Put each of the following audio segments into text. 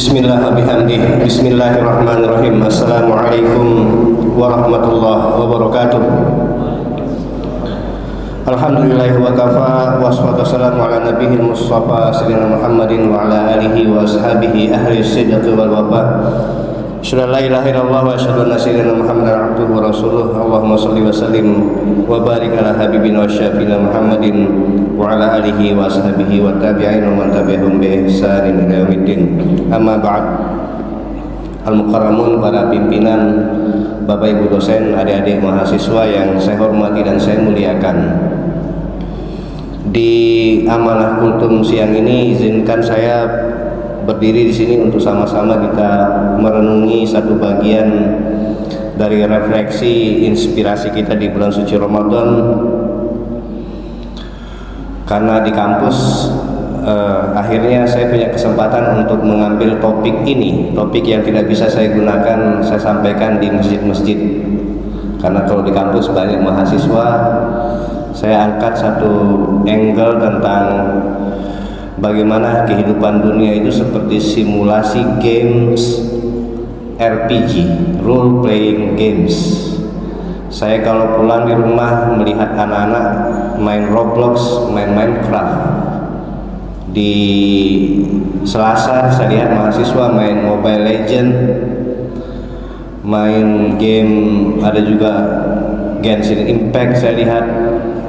Bismillah wa bihamdih. Bismillahirrahmanirrahim. Assalamualaikum warahmatullahi wabarakatuh. Alhamdulillahi wa kafa, wassalatu wassalamu ala nabiyil mustafa sayyidina Muhammadin wa ala alihi wa ashabihi ahli sidqi wal wafa. Asyhadu an la ilaha illallah wa asyhadu anna sayyidina Muhammadan abduhu wa rasuluh. Allahumma shalli wa sallim wa barik ala habibina wa syafiina Muhammadin wa ala alihi wa ashabihi wa tabi'in wa man tabi'ahum bi ihsanin ila yaumiddin. Amma ba'd. Al-mukarramun, para pimpinan, Bapak Ibu dosen, adik-adik mahasiswa yang saya hormati dan saya muliakan. Di amanah kultum siang ini izinkan saya berdiri di sini untuk sama-sama kita merenungi satu bagian dari refleksi inspirasi kita di bulan suci Ramadan. Karena di kampus akhirnya saya punya kesempatan untuk mengambil topik ini, topik yang tidak bisa saya gunakan, saya sampaikan di masjid-masjid. Karena kalau di kampus banyak mahasiswa, saya angkat satu angle tentang bagaimana kehidupan dunia itu seperti simulasi games RPG, role playing games. Saya kalau pulang di rumah melihat anak-anak main Roblox, main Minecraft. Di Selasar saya lihat mahasiswa main Mobile Legend, main game, ada juga Genshin Impact saya lihat,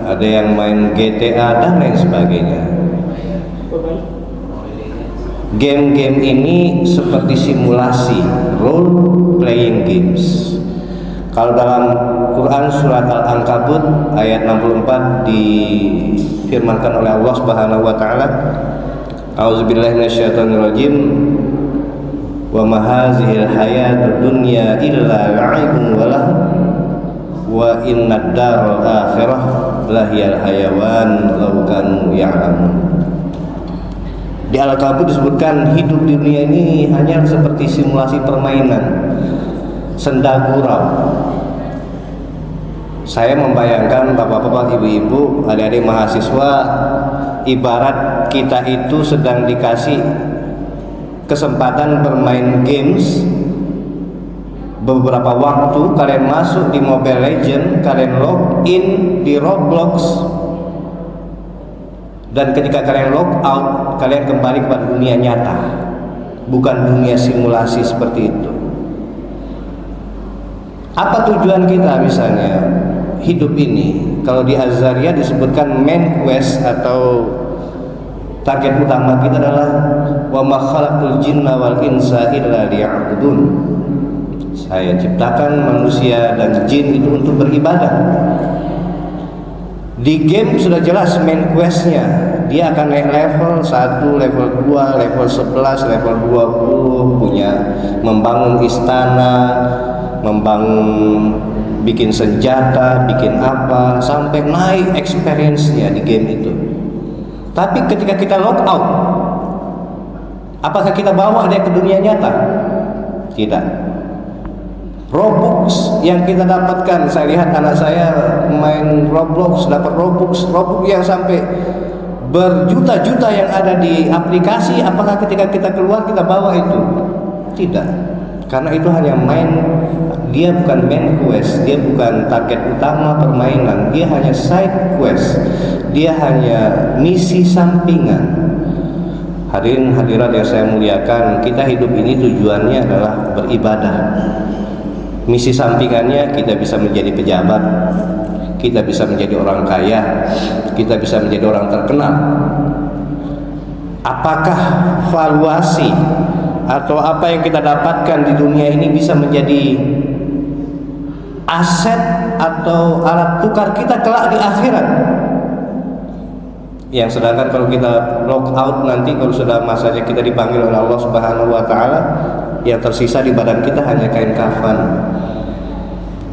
ada yang main GTA dan lain sebagainya. Game-game ini seperti simulasi role playing games. Kalau dalam Quran surat Al-Ankabut ayat 64 difirmankan oleh Allah Subhanahu wa taala, A'udzubillahi minasyaitonirrajim, wa ma hazihil hayatud dunya illa la'ibun wa lahu wa innad daral akhirah lahiyal hayawan law kanu ya'lamun. Di Al-Ankabut disebutkan hidup di dunia ini hanya seperti simulasi permainan, senda gurau. Saya membayangkan bapak-bapak, ibu-ibu, adik-adik mahasiswa, ibarat kita itu sedang dikasih kesempatan bermain games beberapa waktu. Kalian masuk di Mobile Legend, kalian login di Roblox, dan ketika kalian log out, kalian kembali kepada dunia nyata, bukan dunia simulasi seperti itu. Apa tujuan kita misalnya hidup ini? Kalau di Azaria disebutkan main quest atau target utama kita adalah wa ma khalaqtul jinna wal insa illa liya'budun. Saya ciptakan manusia dan jin itu untuk beribadah. Di game sudah jelas main questnya, dia akan naik level 1, level 2, level 11, level 20, punya membangun istana, membangun, bikin senjata, bikin apa, sampai naik experience-nya di game itu. Tapi ketika kita log out, apakah kita bawa dia ke dunia nyata? Tidak. Robux yang kita dapatkan, saya lihat anak saya main Roblox, dapat Robux yang sampai berjuta-juta yang ada di aplikasi. Apakah ketika kita keluar kita bawa itu? Tidak. Karena itu hanya main, dia bukan main quest, dia bukan target utama permainan, dia hanya side quest, dia hanya misi sampingan. Hadirin hadirat yang saya muliakan, kita hidup ini tujuannya adalah beribadah. Misi sampingannya kita bisa menjadi pejabat, kita bisa menjadi orang kaya, kita bisa menjadi orang terkenal. Apakah valuasi atau apa yang kita dapatkan di dunia ini bisa menjadi aset atau alat tukar kita kelak di akhirat? Yang sedangkan kalau kita log out nanti, kalau sudah masanya kita dipanggil oleh Allah Subhanahu wa taala, yang tersisa di badan kita hanya kain kafan.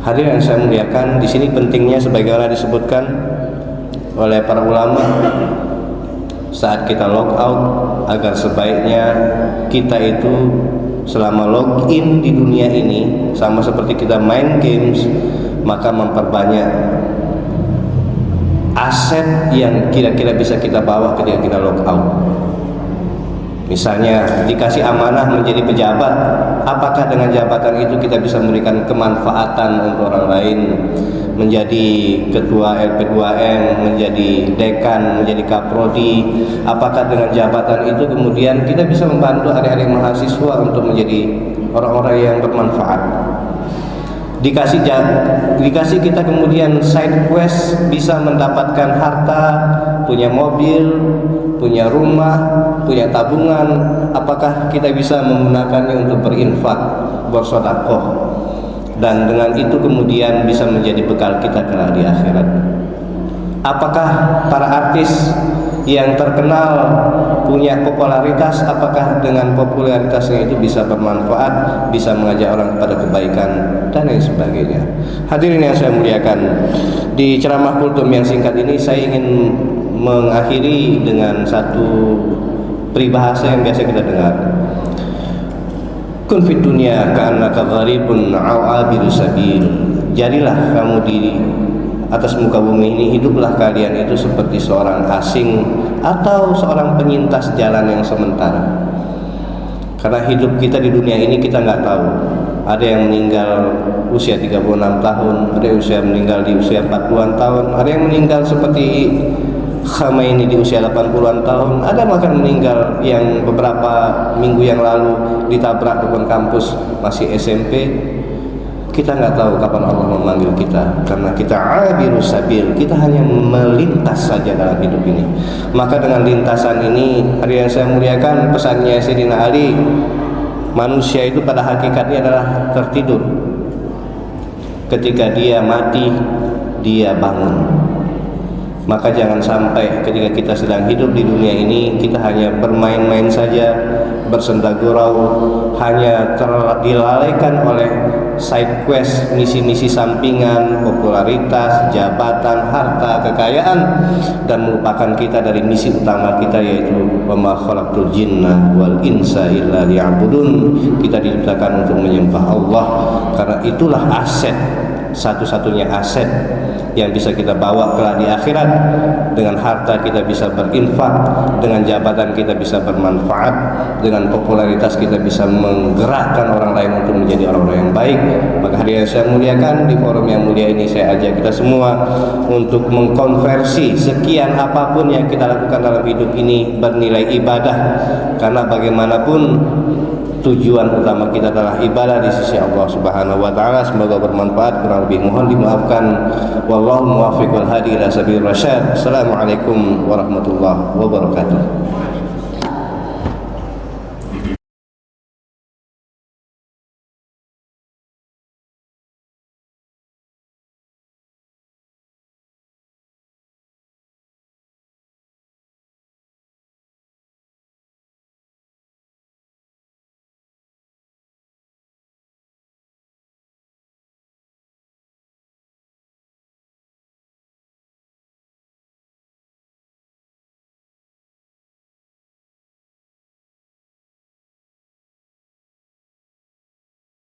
Hadirin yang saya muliakan, di sini pentingnya sebagaimana disebutkan oleh para ulama, saat kita log out, agar sebaiknya kita itu selama login di dunia ini sama seperti kita main games, maka memperbanyak aset yang kira-kira bisa kita bawa ketika kita log out. Misalnya dikasih amanah menjadi pejabat, apakah dengan jabatan itu kita bisa memberikan kemanfaatan untuk orang lain? Menjadi ketua LP2M, menjadi dekan, menjadi kaprodi, apakah dengan jabatan itu kemudian kita bisa membantu adik-adik mahasiswa untuk menjadi orang-orang yang bermanfaat? Dikasih kita kemudian side quest, bisa mendapatkan harta, punya mobil, punya rumah, punya tabungan, apakah kita bisa menggunakannya untuk berinfak, bersedekah, dan dengan itu kemudian bisa menjadi bekal kita kelak di akhirat? Apakah para artis yang terkenal punya popularitas, apakah dengan popularitasnya itu bisa bermanfaat, bisa mengajak orang kepada kebaikan dan lain sebagainya? Hadirin yang saya muliakan, di ceramah kultum yang singkat ini saya ingin mengakhiri dengan satu peribahasa yang biasa kita dengar. Kun fid dunya ka'annaka gharibun aw abiru sabil. Jadilah kamu di atas muka bumi ini, hiduplah kalian itu seperti seorang asing atau seorang penyintas jalan yang sementara. Karena hidup kita di dunia ini kita nggak tahu. Ada yang meninggal usia 36 tahun, ada yang meninggal di usia 40-an tahun, ada yang meninggal seperti Khamenei di usia 80-an tahun, ada bahkan meninggal yang beberapa minggu yang lalu ditabrak depan kampus masih SMP. Kita nggak tahu kapan Allah memanggil kita, karena kita abiru sabil, kita hanya melintas saja dalam hidup ini. Maka dengan lintasan ini, hari yang saya muliakan, pesannya Sayyidina Ali, manusia itu pada hakikatnya adalah tertidur. Ketika dia mati, dia bangun. Maka jangan sampai ketika kita sedang hidup di dunia ini, kita hanya bermain-main saja, bersenda gurau, hanya dilalaikan oleh side quest, misi-misi sampingan, popularitas, jabatan, harta, kekayaan, dan melupakan kita dari misi utama kita, yaitu wa ma khalaqtul jinna wal insa illa liya'budun. Kita diciptakan untuk menyembah Allah, karena itulah aset, satu-satunya aset yang bisa kita bawa kelak di akhirat. Dengan harta kita bisa berinfak, dengan jabatan kita bisa bermanfaat, dengan popularitas kita bisa menggerakkan orang lain untuk menjadi orang-orang yang baik. Maka hari yang saya muliakan, di forum yang mulia ini saya ajak kita semua untuk mengkonversi sekian apapun yang kita lakukan dalam hidup ini bernilai ibadah, karena bagaimanapun tujuan utama kita adalah ibadah di sisi Allah Subhanahu wa taala. Semoga bermanfaat, kurang lebih mohon dimaafkan. Wallahu muwaffiq wal hadi ila sabilir rasyad. Assalamualaikum warahmatullahi wabarakatuh.